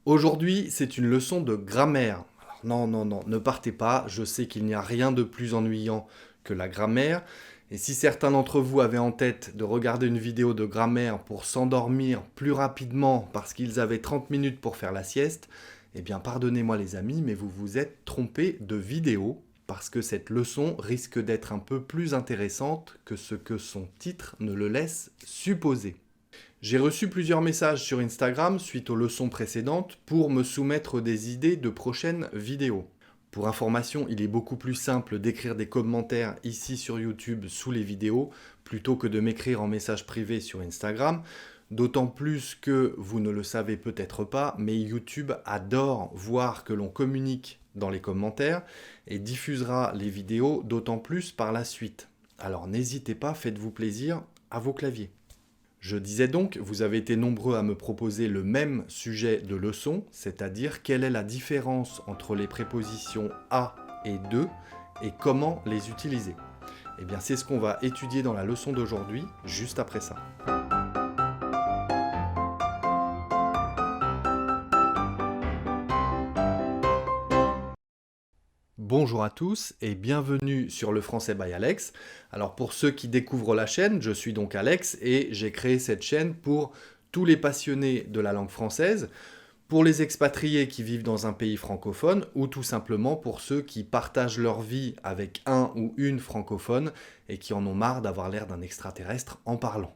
Aujourd'hui, c'est une leçon de grammaire. Alors, non, non, non, ne partez pas, je sais qu'il n'y a rien de plus ennuyant que la grammaire. Et si certains d'entre vous avaient en tête de regarder une vidéo de grammaire pour s'endormir plus rapidement parce qu'ils avaient 30 minutes pour faire la sieste, eh bien pardonnez-moi les amis, mais vous vous êtes trompés de vidéo parce que cette leçon risque d'être un peu plus intéressante que ce que son titre ne le laisse supposer. J'ai reçu plusieurs messages sur Instagram suite aux leçons précédentes pour me soumettre des idées de prochaines vidéos. Pour information, il est beaucoup plus simple d'écrire des commentaires ici sur YouTube sous les vidéos plutôt que de m'écrire en message privé sur Instagram. D'autant plus que vous ne le savez peut-être pas, mais YouTube adore voir que l'on communique dans les commentaires et diffusera les vidéos d'autant plus par la suite. Alors n'hésitez pas, faites-vous plaisir à vos claviers. Je disais donc, vous avez été nombreux à me proposer le même sujet de leçon, c'est-à-dire quelle est la différence entre les prépositions à et de et comment les utiliser. Eh bien, c'est ce qu'on va étudier dans la leçon d'aujourd'hui, juste après ça. Bonjour à tous et bienvenue sur le Français by Alex. Alors pour ceux qui découvrent la chaîne, je suis donc Alex et j'ai créé cette chaîne pour tous les passionnés de la langue française, pour les expatriés qui vivent dans un pays francophone ou tout simplement pour ceux qui partagent leur vie avec un ou une francophone et qui en ont marre d'avoir l'air d'un extraterrestre en parlant.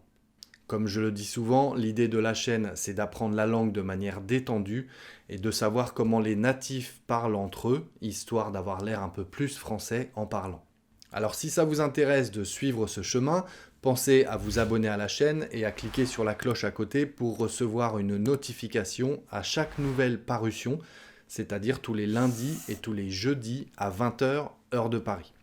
Comme je le dis souvent, l'idée de la chaîne, c'est d'apprendre la langue de manière détendue et de savoir comment les natifs parlent entre eux, histoire d'avoir l'air un peu plus français en parlant. Alors si ça vous intéresse de suivre ce chemin, pensez à vous abonner à la chaîne et à cliquer sur la cloche à côté pour recevoir une notification à chaque nouvelle parution, c'est-à-dire tous les lundis et tous les jeudis à 20h, heure de Paris.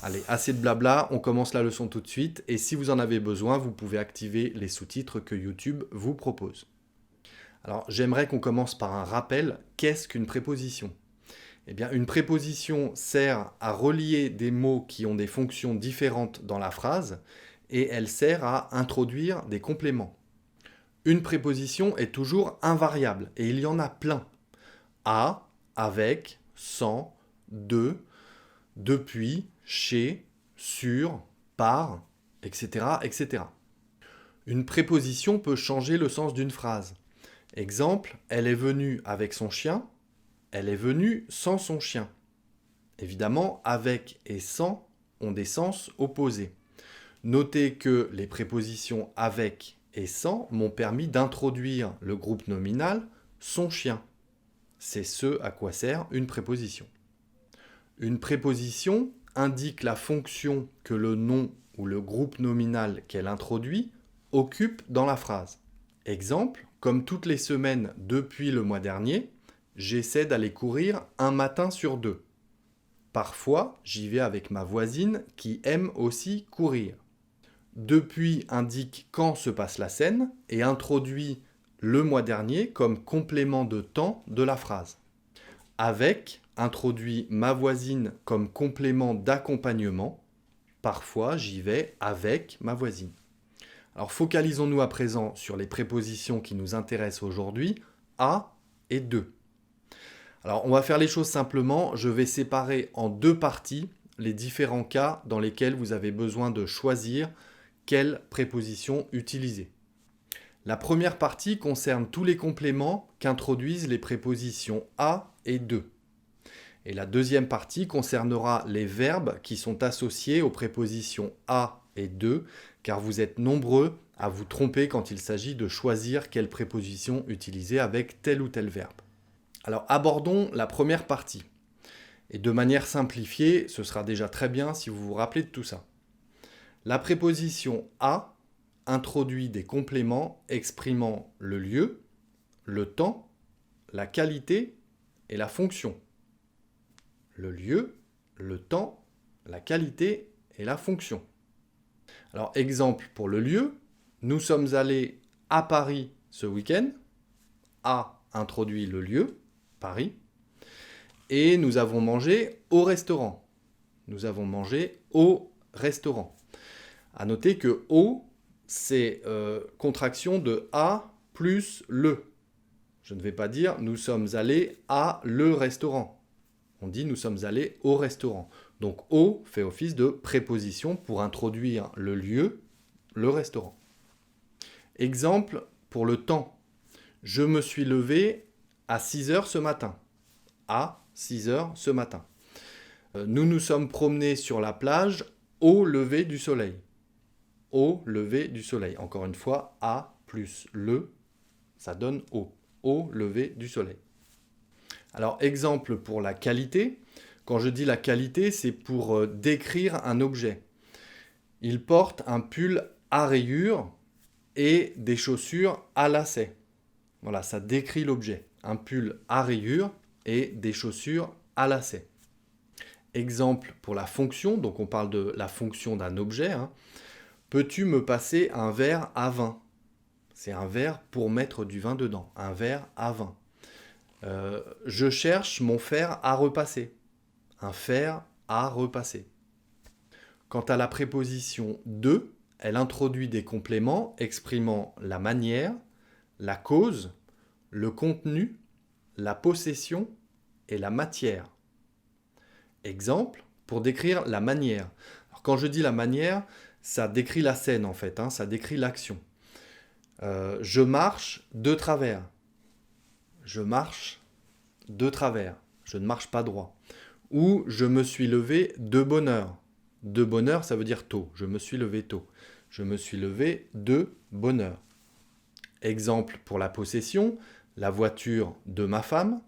Allez, assez de blabla, on commence la leçon tout de suite et si vous en avez besoin, vous pouvez activer les sous-titres que YouTube vous propose. Alors, j'aimerais qu'on commence par un rappel. Qu'est-ce qu'une préposition ? Eh bien, une préposition sert à relier des mots qui ont des fonctions différentes dans la phrase et elle sert à introduire des compléments. Une préposition est toujours invariable et il y en a plein. À, avec, sans, de, depuis, chez, sur, par, etc., etc. Une préposition peut changer le sens d'une phrase. Exemple, elle est venue avec son chien, elle est venue sans son chien. Évidemment, avec et sans ont des sens opposés. Notez que les prépositions avec et sans m'ont permis d'introduire le groupe nominal son chien. C'est ce à quoi sert une préposition. Une préposition indique la fonction que le nom ou le groupe nominal qu'elle introduit occupe dans la phrase. Exemple, comme toutes les semaines depuis le mois dernier, j'essaie d'aller courir un matin sur deux. Parfois, j'y vais avec ma voisine qui aime aussi courir. Depuis indique quand se passe la scène et introduit le mois dernier comme complément de temps de la phrase. Avec introduit ma voisine comme complément d'accompagnement. Parfois, j'y vais avec ma voisine. Alors focalisons-nous à présent sur les prépositions qui nous intéressent aujourd'hui, à et de. Alors on va faire les choses simplement, je vais séparer en deux parties les différents cas dans lesquels vous avez besoin de choisir quelle préposition utiliser. La première partie concerne tous les compléments qu'introduisent les prépositions à et de. Et la deuxième partie concernera les verbes qui sont associés aux prépositions à et de, car vous êtes nombreux à vous tromper quand il s'agit de choisir quelle préposition utiliser avec tel ou tel verbe. Alors abordons la première partie. Et de manière simplifiée, ce sera déjà très bien si vous vous rappelez de tout ça. La préposition à introduit des compléments exprimant le lieu, le temps, la qualité et la fonction. Le lieu, le temps, la qualité et la fonction. Alors exemple pour le lieu, nous sommes allés à Paris ce week-end. A introduit le lieu, Paris. Et nous avons mangé au restaurant. Nous avons mangé au restaurant. À noter que au, c'est contraction de A plus le. Je ne vais pas dire nous sommes allés à le restaurant. On dit nous sommes allés au restaurant. Donc au fait office de préposition pour introduire le lieu, le restaurant. Exemple pour le temps. Je me suis levé à 6 heures ce matin. À 6 heures ce matin. Nous nous sommes promenés sur la plage au lever du soleil. Au lever du soleil. Encore une fois, à plus le, ça donne au. Au lever du soleil. Alors, exemple pour la qualité. Quand je dis la qualité, c'est pour décrire un objet. Il porte un pull à rayures et des chaussures à lacets. Voilà, ça décrit l'objet. Un pull à rayures et des chaussures à lacets. Exemple pour la fonction, donc on parle de la fonction d'un objet. Peux-tu me passer un verre à vin? C'est un verre pour mettre du vin dedans. Un verre à vin. Je cherche mon fer à repasser. Un fer à repasser. Quant à la préposition de, elle introduit des compléments exprimant la manière, la cause, le contenu, la possession et la matière. Exemple, pour décrire la manière. Alors, quand je dis la manière, ça décrit la scène en fait, ça décrit l'action. Je marche de travers. Je marche de travers. Je ne marche pas droit. Ou je me suis levé de bonne heure. De bonne heure, ça veut dire tôt. Je me suis levé tôt. Je me suis levé de bonne heure. Exemple pour la possession, la voiture de ma femme,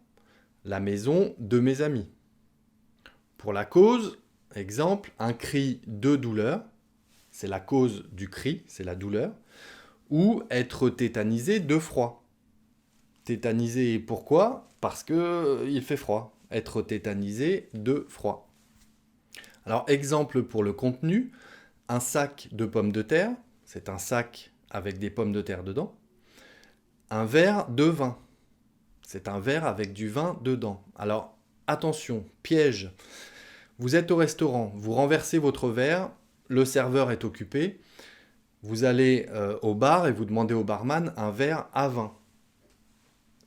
la maison de mes amis. Pour la cause, exemple, un cri de douleur, c'est la cause du cri, c'est la douleur, ou être tétanisé de froid. Tétanisé pourquoi? Parce qu'il fait froid. Être tétanisé de froid. Alors, exemple pour le contenu, un sac de pommes de terre, c'est un sac avec des pommes de terre dedans. Un verre de vin, c'est un verre avec du vin dedans. Alors, attention, piège. Vous êtes au restaurant, vous renversez votre verre, le serveur est occupé, vous allez au bar et vous demandez au barman un verre à vin.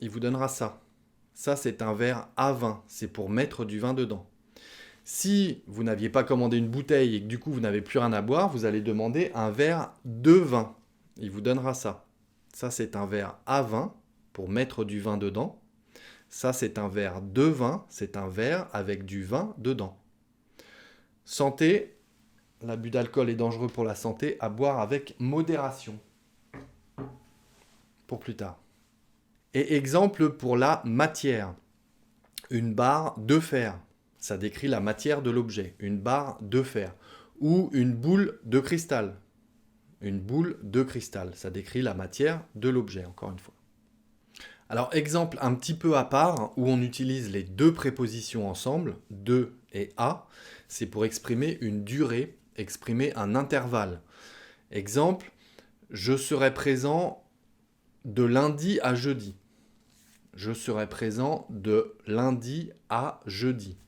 Il vous donnera ça. Ça, c'est un verre à vin, c'est pour mettre du vin dedans. Si vous n'aviez pas commandé une bouteille et que du coup vous n'avez plus rien à boire, vous allez demander un verre de vin. Il vous donnera ça. Ça, c'est un verre à vin pour mettre du vin dedans. Ça, c'est un verre de vin, c'est un verre avec du vin dedans. Santé, l'abus d'alcool est dangereux pour la santé, à boire avec modération. Pour plus tard. Et exemple pour la matière. Une barre de fer. Ça décrit la matière de l'objet. Une barre de fer. Ou une boule de cristal. Une boule de cristal. Ça décrit la matière de l'objet, encore une fois. Alors, exemple un petit peu à part, où on utilise les deux prépositions ensemble, de et à, c'est pour exprimer une durée, exprimer un intervalle. Exemple, je serai présent de lundi à jeudi. Je serai présent de lundi à jeudi.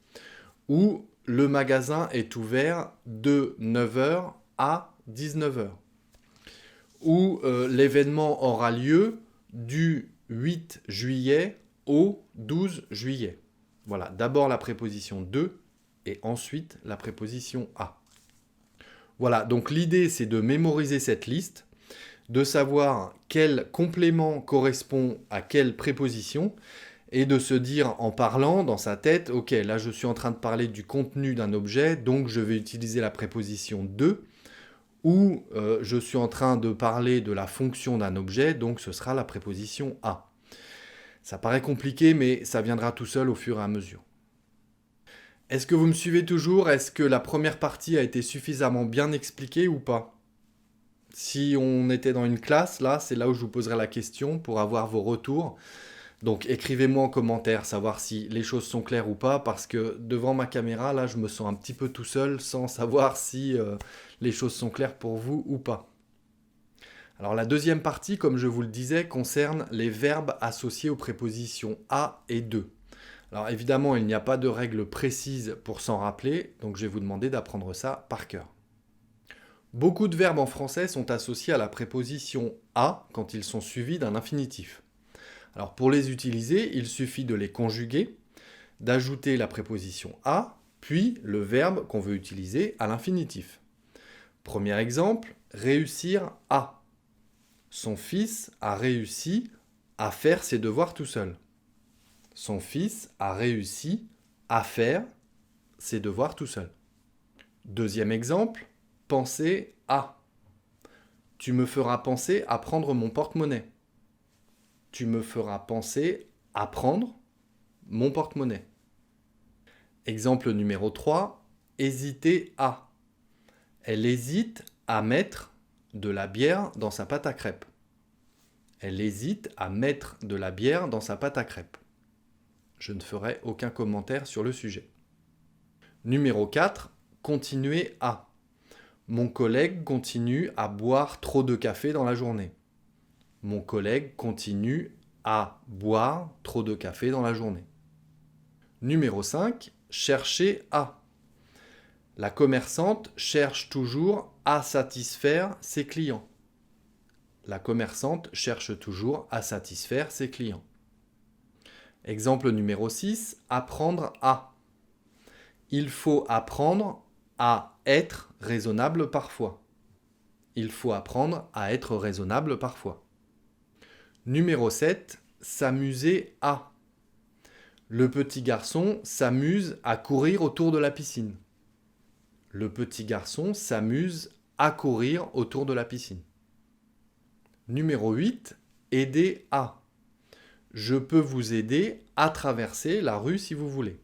Ou le magasin est ouvert de 9h à 19h. Ou l'événement aura lieu du 8 juillet au 12 juillet. Voilà, d'abord la préposition de et ensuite la préposition à. Voilà, donc l'idée c'est de mémoriser cette liste, de savoir quel complément correspond à quelle préposition et de se dire en parlant dans sa tête, ok, là je suis en train de parler du contenu d'un objet, donc je vais utiliser la préposition de, ou je suis en train de parler de la fonction d'un objet, donc ce sera la préposition à. Ça paraît compliqué, mais ça viendra tout seul au fur et à mesure. Est-ce que vous me suivez toujours? Est-ce que la première partie a été suffisamment bien expliquée ou pas? Si on était dans une classe, là, c'est là où je vous poserai la question pour avoir vos retours. Donc écrivez-moi en commentaire, savoir si les choses sont claires ou pas, parce que devant ma caméra, là, je me sens un petit peu tout seul sans savoir si les choses sont claires pour vous ou pas. Alors la deuxième partie, comme je vous le disais, concerne les verbes associés aux prépositions à et de. Alors évidemment, il n'y a pas de règle précise pour s'en rappeler, donc je vais vous demander d'apprendre ça par cœur. Beaucoup de verbes en français sont associés à la préposition à quand ils sont suivis d'un infinitif. Alors pour les utiliser, il suffit de les conjuguer, d'ajouter la préposition à, puis le verbe qu'on veut utiliser à l'infinitif. Premier exemple, réussir à. Son fils a réussi à faire ses devoirs tout seul. Son fils a réussi à faire ses devoirs tout seul. Deuxième exemple, penser à. Tu me feras penser à prendre mon porte-monnaie. Tu me feras penser à prendre mon porte-monnaie. Exemple numéro 3, hésiter à. Elle hésite à mettre de la bière dans sa pâte à crêpes. Elle hésite à mettre de la bière dans sa pâte à crêpes. Je ne ferai aucun commentaire sur le sujet. Numéro 4, continuer à. Mon collègue continue à boire trop de café dans la journée. Mon collègue continue à boire trop de café dans la journée. Numéro 5, chercher à. La commerçante cherche toujours à satisfaire ses clients. La commerçante cherche toujours à satisfaire ses clients. Exemple numéro 6, apprendre à. Il faut apprendre à être raisonnable parfois. Il faut apprendre à être raisonnable parfois. Numéro 7, s'amuser à. Le petit garçon s'amuse à courir autour de la piscine. Le petit garçon s'amuse à courir autour de la piscine. Numéro 8, aider à. Je peux vous aider à traverser la rue si vous voulez.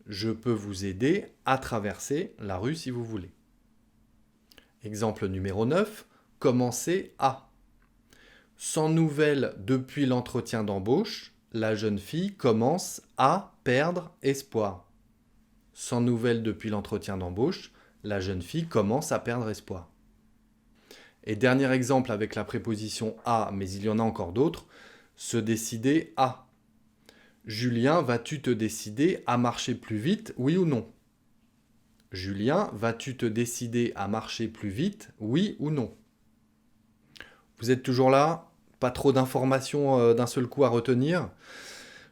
Je peux vous aider à traverser la rue si vous voulez. Exemple numéro 9, commencer à. Sans nouvelles depuis l'entretien d'embauche, la jeune fille commence à perdre espoir. Sans nouvelles depuis l'entretien d'embauche, la jeune fille commence à perdre espoir. Et dernier exemple avec la préposition à, mais il y en a encore d'autres, se décider à. Julien, vas-tu te décider à marcher plus vite, oui ou non? Julien, vas-tu te décider à marcher plus vite, oui ou non? Vous êtes toujours là? Pas trop d'informations d'un seul coup à retenir.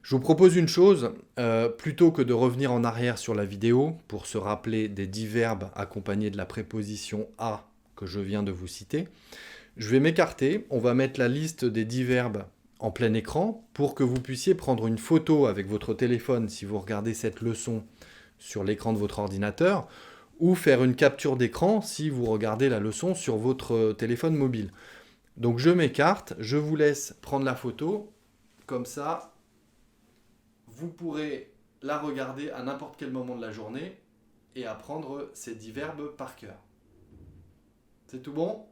Je vous propose une chose, plutôt que de revenir en arrière sur la vidéo pour se rappeler des 10 verbes accompagnés de la préposition à que je viens de vous citer, je vais m'écarter, on va mettre la liste des 10 verbes en plein écran pour que vous puissiez prendre une photo avec votre téléphone si vous regardez cette leçon sur l'écran de votre ordinateur ou faire une capture d'écran si vous regardez la leçon sur votre téléphone mobile. Donc je m'écarte, je vous laisse prendre la photo, comme ça vous pourrez la regarder à n'importe quel moment de la journée et apprendre ces 10 verbes par cœur. C'est tout bon?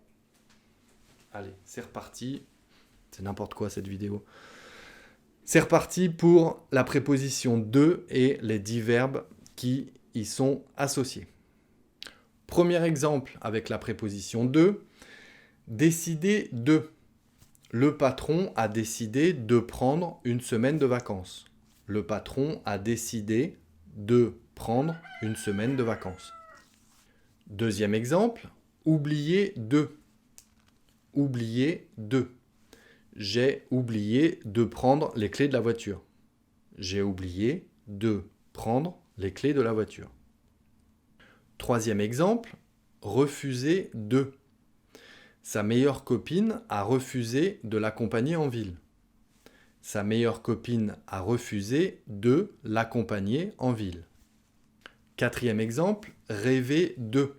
Allez, c'est reparti. C'est n'importe quoi cette vidéo. C'est reparti pour la préposition de et les 10 verbes qui y sont associés. Premier exemple avec la préposition de. Décider de. Le patron a décidé de prendre une semaine de vacances. Le patron a décidé de prendre une semaine de vacances. Deuxième exemple, oublier de. Oublier de. J'ai oublié de prendre les clés de la voiture. J'ai oublié de prendre les clés de la voiture. Troisième exemple, refuser de. Sa meilleure copine a refusé de l'accompagner en ville. Sa meilleure copine a refusé de l'accompagner en ville. Quatrième exemple, rêver de.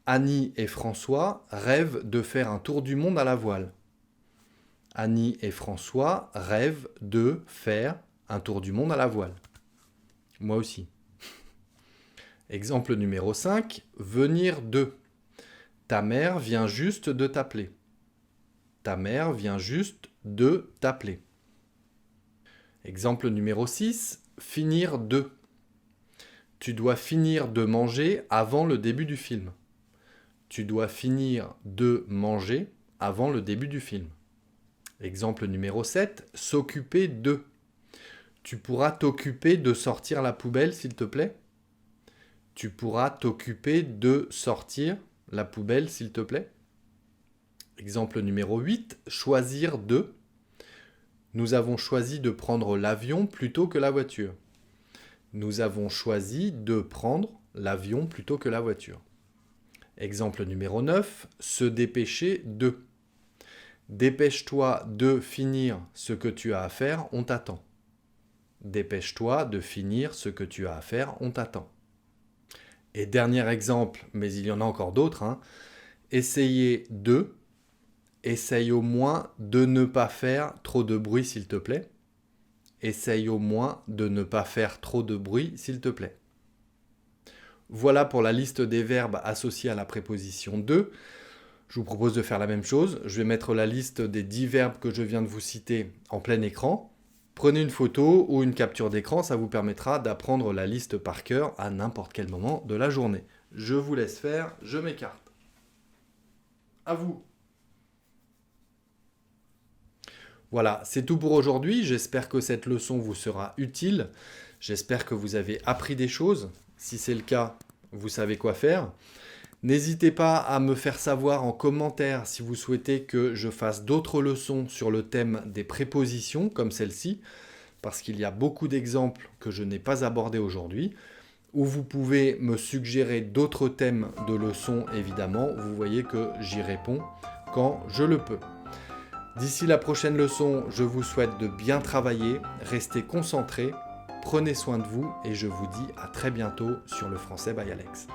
Annie et François rêvent de faire un tour du monde à la voile. Annie et François rêvent de faire un tour du monde à la voile. Moi aussi. Exemple numéro 5, venir de. Ta mère vient juste de t'appeler. Ta mère vient juste de t'appeler. Exemple numéro 6, finir de. Tu dois finir de manger avant le début du film. Tu dois finir de manger avant le début du film. Exemple numéro 7, s'occuper de. Tu pourras t'occuper de sortir la poubelle, s'il te plaît? Tu pourras t'occuper de sortir la poubelle, s'il te plaît? Exemple numéro 8, choisir de. Nous avons choisi de prendre l'avion plutôt que la voiture. Nous avons choisi de prendre l'avion plutôt que la voiture. Exemple numéro 9, se dépêcher de. Dépêche-toi de finir ce que tu as à faire, on t'attend. Dépêche-toi de finir ce que tu as à faire, on t'attend. Et dernier exemple, mais il y en a encore d'autres, essayer de. Essaye au moins de ne pas faire trop de bruit, s'il te plaît. Essaye au moins de ne pas faire trop de bruit, s'il te plaît. Voilà pour la liste des verbes associés à la préposition de. Je vous propose de faire la même chose. Je vais mettre la liste des 10 verbes que je viens de vous citer en plein écran. Prenez une photo ou une capture d'écran, ça vous permettra d'apprendre la liste par cœur à n'importe quel moment de la journée. Je vous laisse faire, je m'écarte. À vous. Voilà, c'est tout pour aujourd'hui. J'espère que cette leçon vous sera utile. J'espère que vous avez appris des choses. Si c'est le cas, vous savez quoi faire. N'hésitez pas à me faire savoir en commentaire si vous souhaitez que je fasse d'autres leçons sur le thème des prépositions comme celle-ci, parce qu'il y a beaucoup d'exemples que je n'ai pas abordés aujourd'hui, ou vous pouvez me suggérer d'autres thèmes de leçons, évidemment. Vous voyez que j'y réponds quand je le peux. D'ici la prochaine leçon, je vous souhaite de bien travailler, restez concentrés, prenez soin de vous et je vous dis à très bientôt sur le Français by Alex.